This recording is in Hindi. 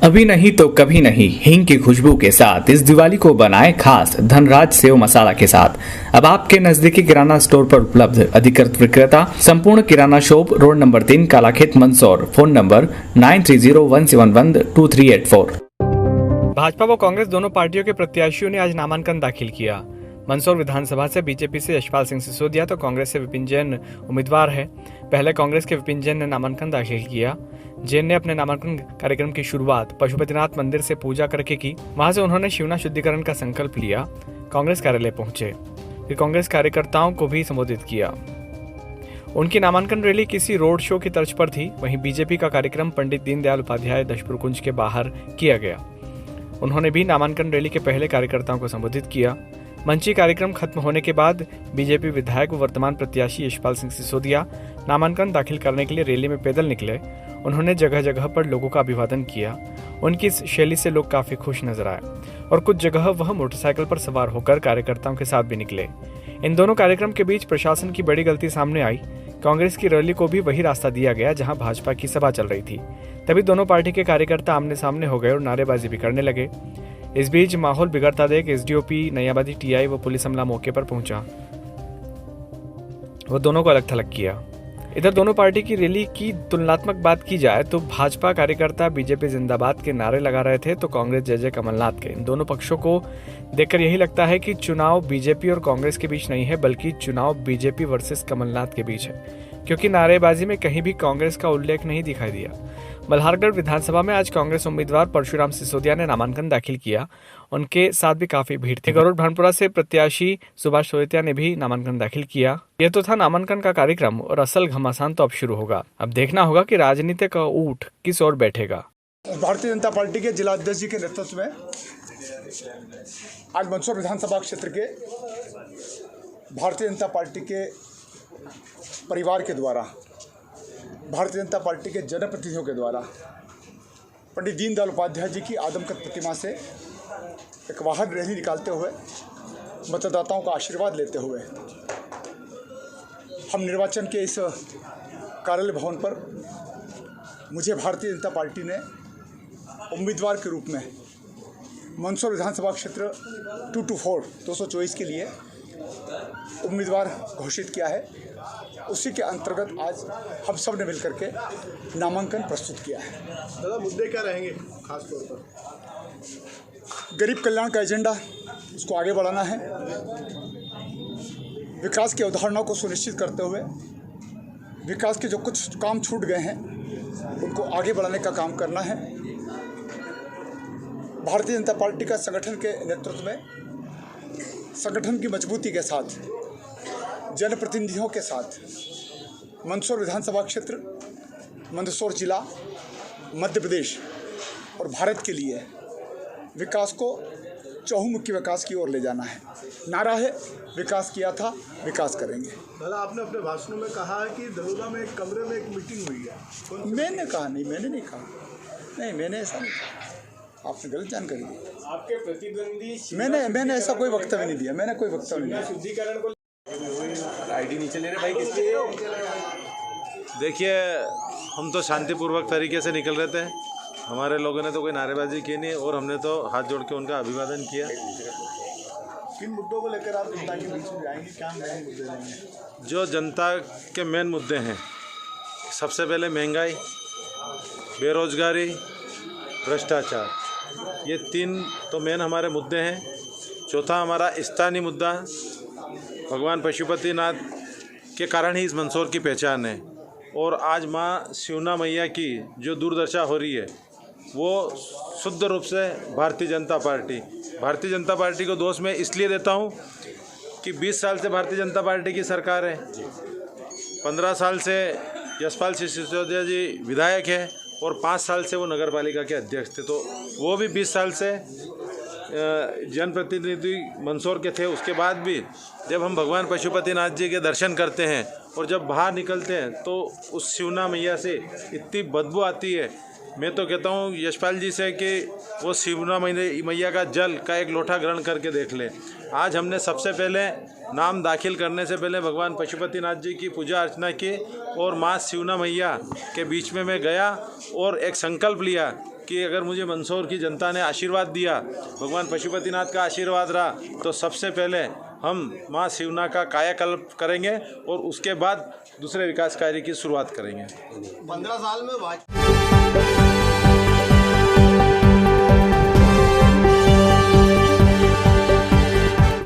अभी नहीं तो कभी नहीं हींग की खुशबू के साथ इस दिवाली को बनाएं खास धनराज सेव मसाला के साथ। अब आपके नजदीकी किराना स्टोर पर उपलब्ध। अधिकृत विक्रेता Sampurna Kirana shop, road number 3, Kalakhet, Mandsaur. Phone number 9301712384। Bhajpa व कांग्रेस दोनों पार्टियों के प्रत्याशियों ने आज नामांकन दाखिल किया। मंदसौर विधानसभा से बीजेपी से यशपाल सिंह सिसोदिया तो कांग्रेस से विपिन जैन उम्मीदवार है। पहले कांग्रेस के विपिन जैन ने नामांकन दाखिल किया। जैन ने अपने नामांकन कार्यक्रम की शुरुआत पशुपतिनाथ मंदिर से पूजा करके की। वहां से उन्होंने शिवना शुद्धिकरण का संकल्प लिया। कांग्रेस कार्यालय पहुंचे, फिर कांग्रेस कार्यकर्ताओं को भी संबोधित किया। उनकी नामांकन रैली किसी रोड शो की तर्ज पर थी। वहीं बीजेपी का कार्यक्रम पंडित दीनदयाल उपाध्याय दशपुर कुंज के बाहर किया गया। उन्होंने भी नामांकन रैली के पहले कार्यकर्ताओं को संबोधित किया। मंची कार्यक्रम खत्म होने के बाद बीजेपी विधायक व वर्तमान प्रत्याशी यशपाल सिंह सिसोदिया नामांकन दाखिल करने के लिए रैली में पैदल निकले। उन्होंने जगह जगह पर लोगों का अभिवादन किया। उनकी इस शैली से लोग काफी खुश नजर आए और कुछ जगह वह मोटरसाइकिल पर सवार होकर कार्यकर्ताओं के साथ भी निकले। इन दोनों कार्यक्रम के बीच प्रशासन की बड़ी गलती सामने आई। कांग्रेस की रैली को भी वही रास्ता दिया गया जहां भाजपा की सभा चल रही थी। तभी दोनों पार्टी के कार्यकर्ता आमने सामने हो गए और नारेबाजी भी करने लगे। इस बीच माहौल बिगड़ता देख एसडीओपी नयाबादी टीआई व पुलिस अमला मौके पर पहुंचा। वो दोनों को अलग थलग किया। इधर दोनों पार्टी की रैली की तुलनात्मक बात की जाए तो भाजपा कार्यकर्ता बीजेपी जिंदाबाद के नारे लगा रहे थे तो कांग्रेस जय जय कमलनाथ के। इन दोनों पक्षों को देखकर यही लगता है कि चुनाव बीजेपी और कांग्रेस के बीच नहीं है, बल्कि चुनाव बीजेपी वर्सेस कमलनाथ के बीच है, क्योंकि नारेबाजी में कहीं भी कांग्रेस का उल्लेख नहीं दिखाई दिया। मल्हारगढ़ विधानसभा में आज कांग्रेस उम्मीदवार परशुराम सिसोदिया ने नामांकन दाखिल किया। उनके साथ भी काफी भीड़ थी। गरुड़ भानपुरा से प्रत्याशी सुभाष सोरतिया ने भी नामांकन दाखिल किया। यह तो था नामांकन का कार्यक्रम और असल घमासान तो अब शुरू होगा। अब देखना होगा कि राजनीति का ऊंट किस ओर बैठेगा। भारतीय जनता पार्टी के जिला अध्यक्ष जी के नेतृत्व में आज मंदसौर विधानसभा क्षेत्र के भारतीय जनता पार्टी के परिवार के द्वारा, भारतीय जनता पार्टी के जनप्रतिनिधियों के द्वारा पंडित दीनदयाल उपाध्याय जी की आदमकद प्रतिमा से एक वाहन रैली निकालते हुए मतदाताओं का आशीर्वाद लेते हुए हम निर्वाचन के इस कार्यालय भवन पर मुझे भारतीय जनता पार्टी ने उम्मीदवार के रूप में मंदसौर विधानसभा क्षेत्र 224 के लिए उम्मीदवार घोषित किया है। उसी के अंतर्गत आज हम सब ने मिलकर के नामांकन प्रस्तुत किया है। दादा, मुद्दे क्या रहेंगे खास तौर पर? गरीब कल्याण का एजेंडा, उसको आगे बढ़ाना है। विकास की अवधारणाओं को सुनिश्चित करते हुए विकास के जो कुछ काम छूट गए हैं उनको आगे बढ़ाने का काम करना है। भारतीय जनता पार्टी का संगठन के नेतृत्व में, संगठन की मजबूती के साथ, जनप्रतिनिधियों के साथ मंदसौर विधानसभा क्षेत्र, मंदसौर जिला, मध्य प्रदेश और भारत के लिए विकास को चहुमुखी विकास की ओर ले जाना है। नारा है विकास किया था, विकास करेंगे। दादा, आपने अपने भाषणों में कहा है कि दलोदा में एक कमरे में एक मीटिंग हुई है। मैंने कहा नहीं, मैंने नहीं कहा, नहीं मैंने ऐसा नहीं कहा, आपने गलत जानकारी दी। आपके प्रतिद्वंदी मैंने ऐसा कोई वक्तव्य नहीं दिया, मैंने कोई वक्तव्य नहीं दिया। शुद्धिकरण को आईडी नीचे ले रहे भाई किसकी? देखिए, हम तो शांतिपूर्वक तरीके से निकल रहे थे। हमारे लोगों ने तो कोई नारेबाजी की नहीं और हमने तो हाथ जोड़ के उनका अभिवादन किया। किन मुद्दों को लेकर आप जनता के बीच में जाएंगे? क्या मेन मुद्दे रहेंगे? जो जनता के मेन मुद्दे हैं, सबसे पहले महंगाई, बेरोजगारी, भ्रष्टाचार, ये 3 तो मेन हमारे मुद्दे हैं। चौथा हमारा स्थानीय मुद्दा, भगवान पशुपतिनाथ के कारण ही इस मंदसौर की पहचान है। और आज माँ शिवना मैया की जो दुर्दशा हो रही है वो शुद्ध रूप से भारतीय जनता पार्टी को दोष मैं इसलिए देता हूँ कि 20 साल से भारतीय जनता पार्टी की सरकार है, 15 साल से यशपाल सिंह सिसोदिया जी विधायक है और 5 साल से वो नगर पालिका के अध्यक्ष थे। तो वो भी 20 साल से जनप्रतिनिधि मंदसौर के थे। उसके बाद भी जब हम भगवान पशुपतिनाथ जी के दर्शन करते हैं और जब बाहर निकलते हैं तो उस शिवना मैया से इतनी बदबू आती है। मैं तो कहता हूँ यशपाल जी से कि वो शिवना मैया का जल का एक लोटा ग्रहण करके देख लें। आज हमने सबसे पहले नाम दाखिल करने से पहले भगवान पशुपतिनाथ जी की पूजा अर्चना की और माँ शिवना मैया के बीच में मैं गया और एक संकल्प लिया कि अगर मुझे मंदसौर की जनता ने आशीर्वाद दिया, भगवान पशुपतिनाथ का आशीर्वाद रहा, तो सबसे पहले हम माँ शिवना का कायाकल्प करेंगे और उसके बाद दूसरे विकास कार्य की शुरुआत करेंगे। 15 साल में भाजपा